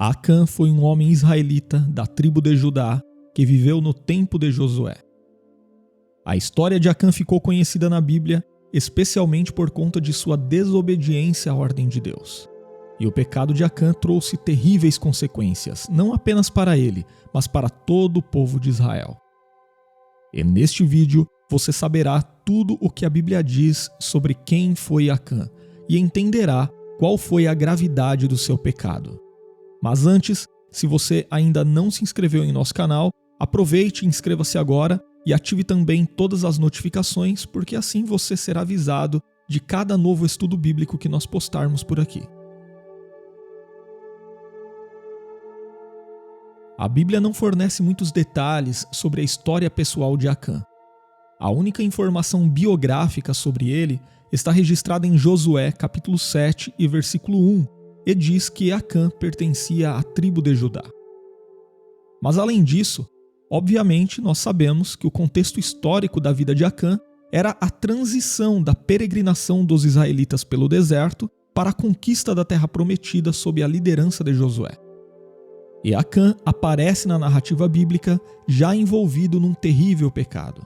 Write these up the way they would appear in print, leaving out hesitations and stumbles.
Acã foi um homem israelita da tribo de Judá que viveu no tempo de Josué. A história de Acã ficou conhecida na Bíblia especialmente por conta de sua desobediência à ordem de Deus. E o pecado de Acã trouxe terríveis consequências, não apenas para ele, mas para todo o povo de Israel. E neste vídeo você saberá tudo o que a Bíblia diz sobre quem foi Acã e entenderá qual foi a gravidade do seu pecado. Mas antes, se você ainda não se inscreveu em nosso canal, aproveite e inscreva-se agora e ative também todas as notificações, porque assim você será avisado de cada novo estudo bíblico que nós postarmos por aqui. A Bíblia não fornece muitos detalhes sobre a história pessoal de Acã. A única informação biográfica sobre ele está registrada em Josué capítulo 7 e versículo 1, e diz que Acã pertencia à tribo de Judá. Mas além disso, obviamente nós sabemos que o contexto histórico da vida de Acã era a transição da peregrinação dos israelitas pelo deserto para a conquista da terra prometida sob a liderança de Josué. E Acã aparece na narrativa bíblica já envolvido num terrível pecado.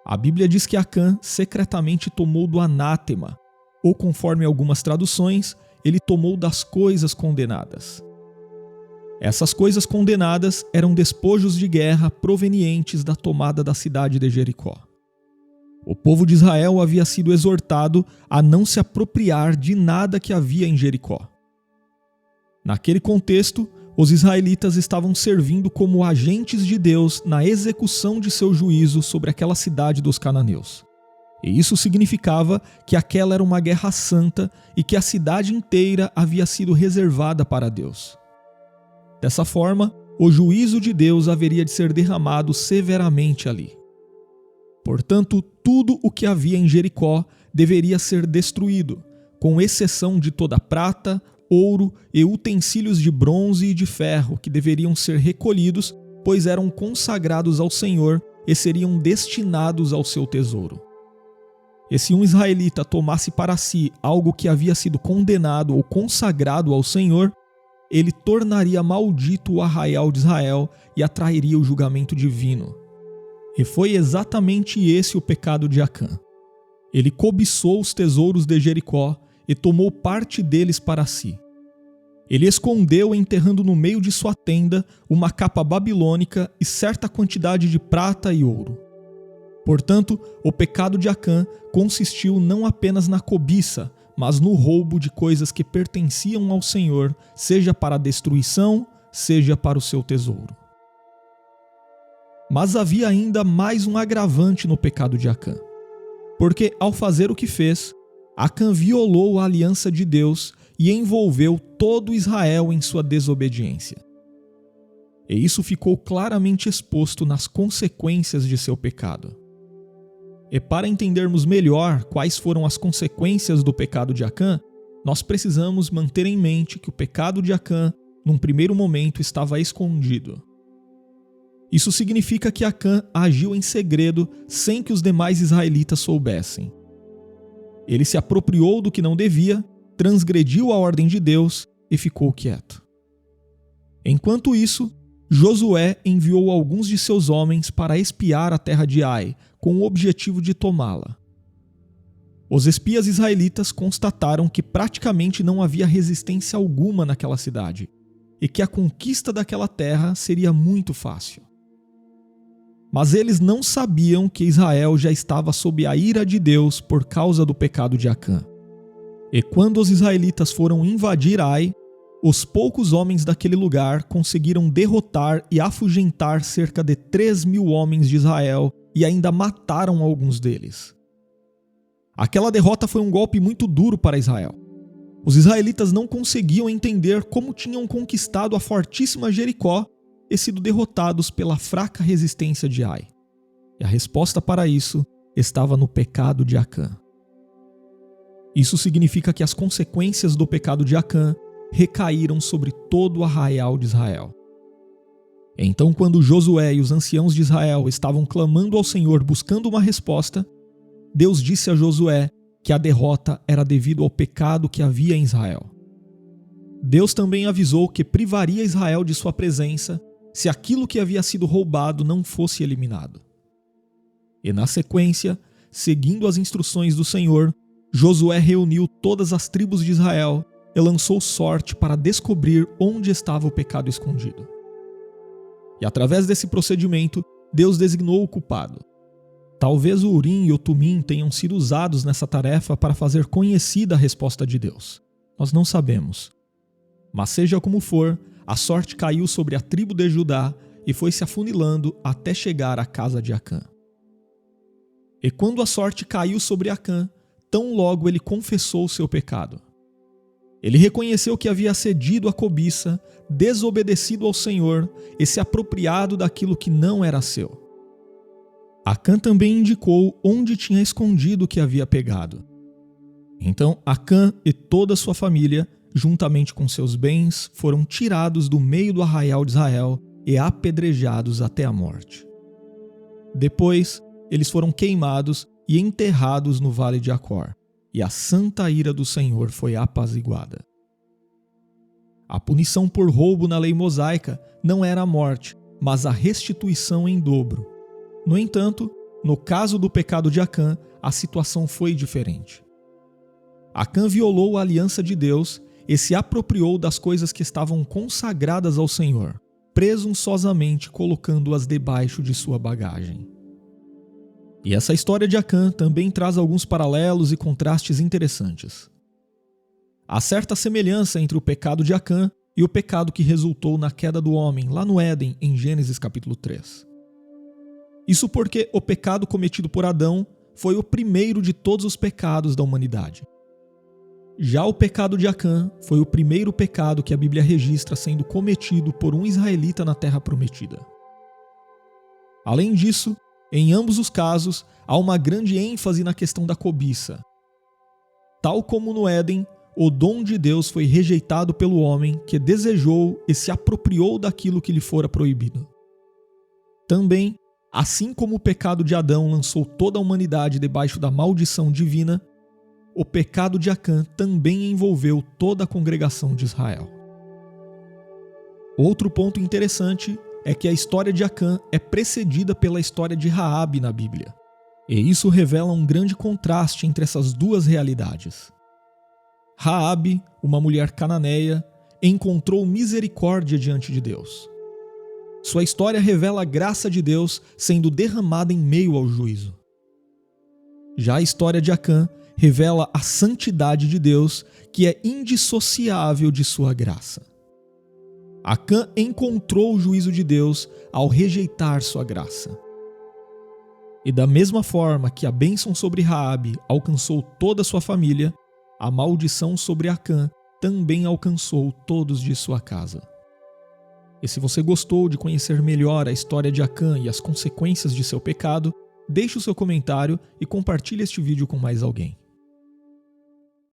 A Bíblia diz que Acã secretamente tomou do anátema, ou conforme algumas traduções, ele tomou das coisas condenadas. Essas coisas condenadas eram despojos de guerra provenientes da tomada da cidade de Jericó. O povo de Israel havia sido exortado a não se apropriar de nada que havia em Jericó. Naquele contexto, os israelitas estavam servindo como agentes de Deus na execução de seu juízo sobre aquela cidade dos cananeus. E isso significava que aquela era uma guerra santa e que a cidade inteira havia sido reservada para Deus. Dessa forma, o juízo de Deus haveria de ser derramado severamente ali. Portanto, tudo o que havia em Jericó deveria ser destruído, com exceção de toda prata, ouro e utensílios de bronze e de ferro que deveriam ser recolhidos, pois eram consagrados ao Senhor e seriam destinados ao seu tesouro. E se um israelita tomasse para si algo que havia sido condenado ou consagrado ao Senhor, ele tornaria maldito o arraial de Israel e atrairia o julgamento divino. E foi exatamente esse o pecado de Acã. Ele cobiçou os tesouros de Jericó e tomou parte deles para si. Ele escondeu, enterrando no meio de sua tenda, uma capa babilônica e certa quantidade de prata e ouro. Portanto, o pecado de Acã consistiu não apenas na cobiça, mas no roubo de coisas que pertenciam ao Senhor, seja para a destruição, seja para o seu tesouro. Mas havia ainda mais um agravante no pecado de Acã. Porque, ao fazer o que fez, Acã violou a aliança de Deus e envolveu todo Israel em sua desobediência. E isso ficou claramente exposto nas consequências de seu pecado. E para entendermos melhor quais foram as consequências do pecado de Acã, nós precisamos manter em mente que o pecado de Acã, num primeiro momento, estava escondido. Isso significa que Acã agiu em segredo sem que os demais israelitas soubessem. Ele se apropriou do que não devia, transgrediu a ordem de Deus e ficou quieto. Enquanto isso, Josué enviou alguns de seus homens para espiar a terra de Ai, com o objetivo de tomá-la. Os espias israelitas constataram que praticamente não havia resistência alguma naquela cidade e que a conquista daquela terra seria muito fácil. Mas eles não sabiam que Israel já estava sob a ira de Deus por causa do pecado de Acã. E quando os israelitas foram invadir Ai, os poucos homens daquele lugar conseguiram derrotar e afugentar cerca de 3.000 homens de Israel e ainda mataram alguns deles. Aquela derrota foi um golpe muito duro para Israel. Os israelitas não conseguiam entender como tinham conquistado a fortíssima Jericó e sido derrotados pela fraca resistência de Ai. E a resposta para isso estava no pecado de Acã. Isso significa que as consequências do pecado de Acã recaíram sobre todo o arraial de Israel. Então, quando Josué e os anciãos de Israel estavam clamando ao Senhor buscando uma resposta, Deus disse a Josué que a derrota era devido ao pecado que havia em Israel. Deus também avisou que privaria Israel de sua presença se aquilo que havia sido roubado não fosse eliminado. E na sequência, seguindo as instruções do Senhor, Josué reuniu todas as tribos de Israel e lançou sorte para descobrir onde estava o pecado escondido. E através desse procedimento, Deus designou o culpado. Talvez o Urim e o Tumim tenham sido usados nessa tarefa para fazer conhecida a resposta de Deus. Nós não sabemos. Mas seja como for, a sorte caiu sobre a tribo de Judá e foi se afunilando até chegar à casa de Acã. E quando a sorte caiu sobre Acã, tão logo ele confessou o seu pecado. Ele reconheceu que havia cedido à cobiça, desobedecido ao Senhor e se apropriado daquilo que não era seu. Acã também indicou onde tinha escondido o que havia pegado. Então Acã e toda a sua família, juntamente com seus bens, foram tirados do meio do arraial de Israel e apedrejados até a morte. Depois, eles foram queimados e enterrados no vale de Acor, e a santa ira do Senhor foi apaziguada. A punição por roubo na lei mosaica não era a morte, mas a restituição em dobro. No entanto, no caso do pecado de Acã, a situação foi diferente. Acã violou a aliança de Deus e se apropriou das coisas que estavam consagradas ao Senhor, presunçosamente colocando-as debaixo de sua bagagem. E essa história de Acã também traz alguns paralelos e contrastes interessantes. Há certa semelhança entre o pecado de Acã e o pecado que resultou na queda do homem lá no Éden, em Gênesis capítulo 3. Isso porque o pecado cometido por Adão foi o primeiro de todos os pecados da humanidade. Já o pecado de Acã foi o primeiro pecado que a Bíblia registra sendo cometido por um israelita na Terra Prometida. Além disso, em ambos os casos, há uma grande ênfase na questão da cobiça. Tal como no Éden, o dom de Deus foi rejeitado pelo homem que desejou e se apropriou daquilo que lhe fora proibido. Também, assim como o pecado de Adão lançou toda a humanidade debaixo da maldição divina, o pecado de Acã também envolveu toda a congregação de Israel. Outro ponto interessante é que a história de Acã é precedida pela história de Raabe na Bíblia. E isso revela um grande contraste entre essas duas realidades. Raabe, uma mulher cananeia, encontrou misericórdia diante de Deus. Sua história revela a graça de Deus sendo derramada em meio ao juízo. Já a história de Acã revela a santidade de Deus, que é indissociável de sua graça. Acã encontrou o juízo de Deus ao rejeitar sua graça. E da mesma forma que a bênção sobre Raabe alcançou toda a sua família, a maldição sobre Acã também alcançou todos de sua casa. E se você gostou de conhecer melhor a história de Acã e as consequências de seu pecado, deixe o seu comentário e compartilhe este vídeo com mais alguém.